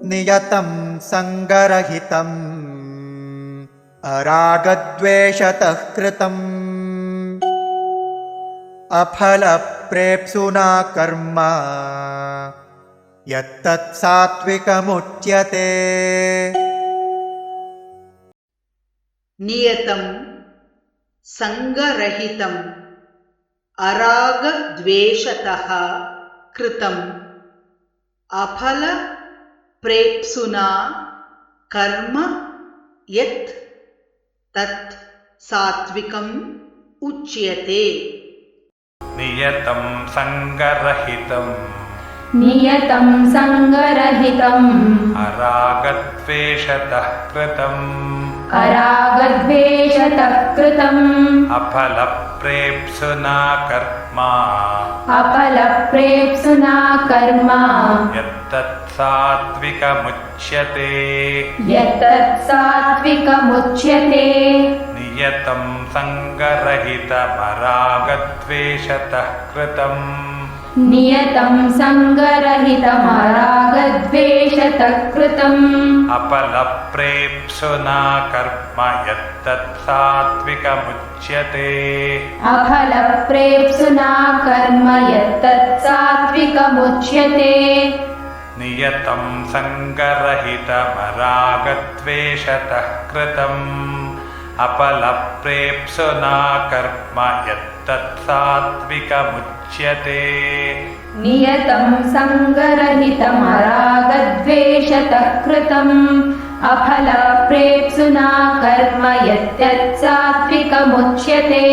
नियतं संगरहितम् अरागद्वेषतः कृतम् अफलप्रेप्सुना कर्म यत्तत् सात्विकमुच्यते। नियतं संगरहितं अरागद्वेषतः कृतम् अफल प्रेप्सुना कर्म यत् तत् सात्विकम् उच्यते। नियतं संगरहितम् अरागद्वेषतः कृतम् अफलप्रेप्सुना कर्म यत्तत् सात्विकमुच्यते। नियतं संगरहितमरागद्वेषतः कृतम् अफलप्रेप्सुना कर्म यत्तत् सात्विकमुच्यते। नियतं संगरहितमरागद्वेषतः कृतम् अफलप्रेप्सुना कर्म यत्तत् सात्विकमुच्यते।